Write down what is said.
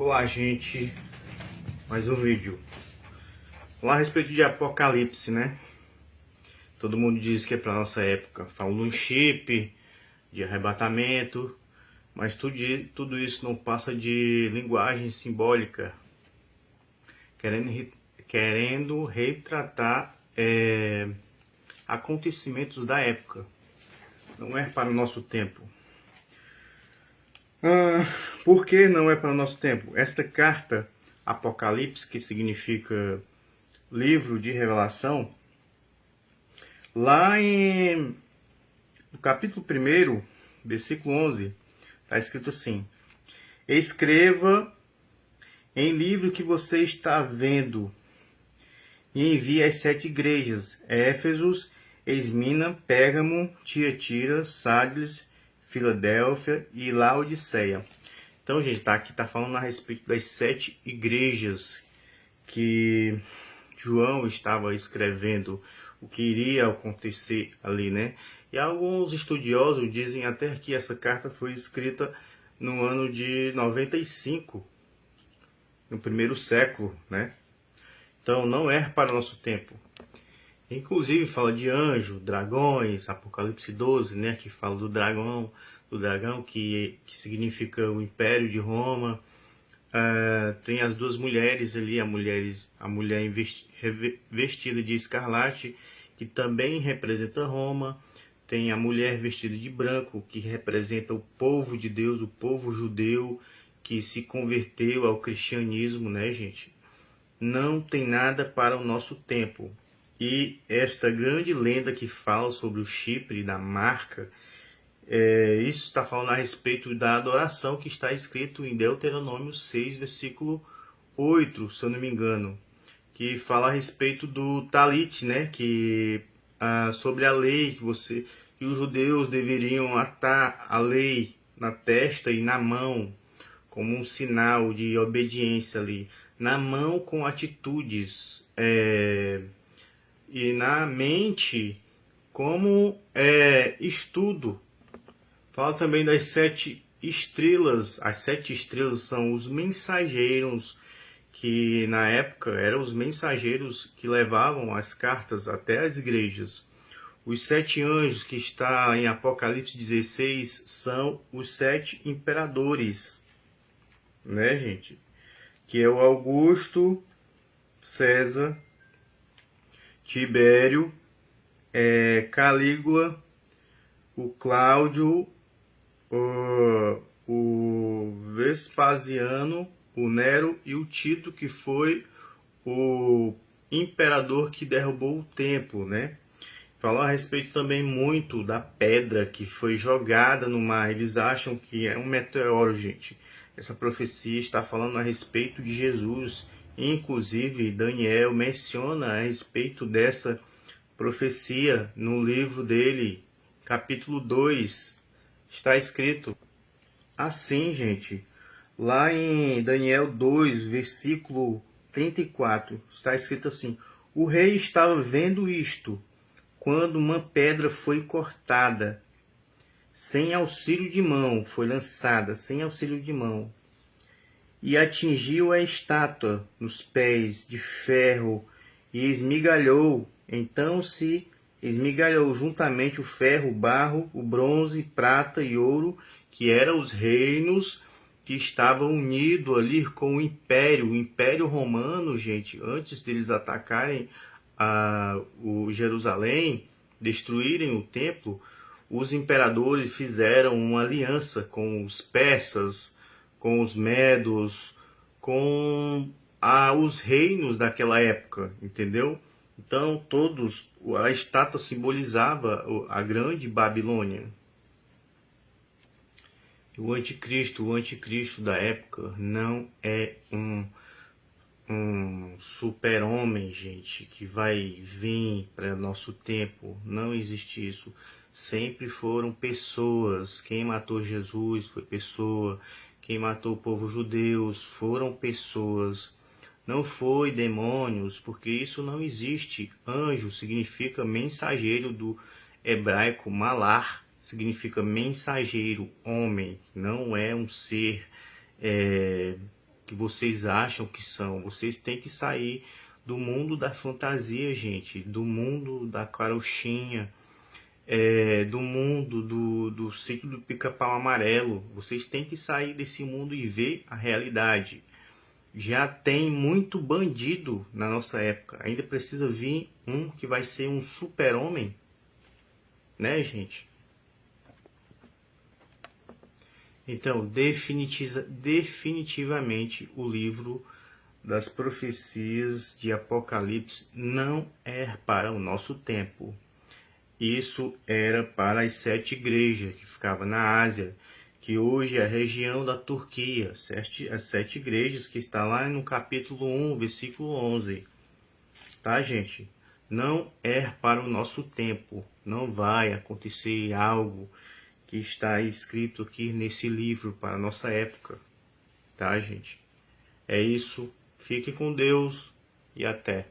Olá, gente, mais um vídeo. Falar a respeito de Apocalipse, né? Todo mundo diz que é para nossa época. Fala de um chip, de arrebatamento, mas tudo isso não passa de linguagem simbólica, querendo retratar acontecimentos da época. Não é para o nosso tempo. Por que não é para o nosso tempo? Esta carta, Apocalipse, que significa livro de revelação, lá no capítulo 1, versículo 11, está escrito assim: escreva em livro que você está vendo e envie às 7 igrejas: Éfeso, Esmina, Pérgamo, Tiatira, Sardes, Filadélfia e Laodiceia. Então, gente, aqui tá falando a respeito das 7 igrejas que João estava escrevendo, o que iria acontecer ali, né? E alguns estudiosos dizem até que essa carta foi escrita no ano de 95, no primeiro século, né? Então, não é para o nosso tempo. Inclusive fala de anjo, dragões, Apocalipse 12, né, que fala do dragão que significa o Império de Roma. Tem as duas mulheres ali, a mulher vestida de escarlate, que também representa Roma. Tem a mulher vestida de branco, que representa o povo de Deus, o povo judeu, que se converteu ao cristianismo, né, gente? Não tem nada para o nosso tempo. E esta grande lenda que fala sobre o chipre da marca, isso está falando a respeito da adoração que está escrito em Deuteronômio 6, versículo 8, se eu não me engano, que fala a respeito do talit, né? Sobre a lei que os judeus deveriam atar a lei na testa e na mão, como um sinal de obediência ali, na mão com atitudes, e na mente como estudo. Fala também das 7 estrelas. As 7 estrelas são os mensageiros, que na época eram os mensageiros que levavam as cartas até as igrejas. Os 7 anjos que está em Apocalipse 16 são os 7 imperadores, né, gente? Que é o Augusto, César, Tibério, Calígula, o Cláudio, o Vespasiano, o Nero e o Tito, que foi o imperador que derrubou o templo, né? Falam a respeito também muito da pedra que foi jogada no mar. Eles acham que é um meteoro, gente. Essa profecia está falando a respeito de Jesus. Inclusive, Daniel menciona a respeito dessa profecia no livro dele, capítulo 2. Está escrito assim, gente. Lá em Daniel 2, versículo 34, está escrito assim: o rei estava vendo isto quando uma pedra foi cortada, sem auxílio de mão, foi lançada sem auxílio de mão, e atingiu a estátua nos pés de ferro e esmigalhou. Então se esmigalhou juntamente o ferro, o barro, o bronze, prata e ouro, que eram os reinos que estavam unidos ali com o Império Romano, gente. Antes deles atacarem o Jerusalém, destruírem o templo, os imperadores fizeram uma aliança com os persas, com os medos, com os reinos daquela época, entendeu? Então, a estátua simbolizava a grande Babilônia. O anticristo da época não é um super-homem, gente, que vai vir para nosso tempo. Não existe isso. Sempre foram pessoas. Quem matou Jesus foi pessoa. Quem matou o povo judeu foram pessoas. Não foi demônios, porque isso não existe. Anjo significa mensageiro, do hebraico malar, significa mensageiro, homem. Não é um ser que vocês acham que são. Vocês têm que sair do mundo da fantasia, gente, do mundo da carochinha, do mundo do sítio do Pica-Pau Amarelo. Vocês têm que sair desse mundo e ver a realidade. Já tem muito bandido na nossa época. Ainda precisa vir um que vai ser um super-homem, né, gente? Então, definitivamente o livro das profecias de Apocalipse não é para o nosso tempo. Isso era para as 7 igrejas que ficavam na Ásia, que hoje é a região da Turquia, as 7 igrejas que está lá no capítulo 1, versículo 11. Tá, gente? Não é para o nosso tempo. Não vai acontecer algo que está escrito aqui nesse livro para a nossa época. Tá, gente? É isso. Fique com Deus e até.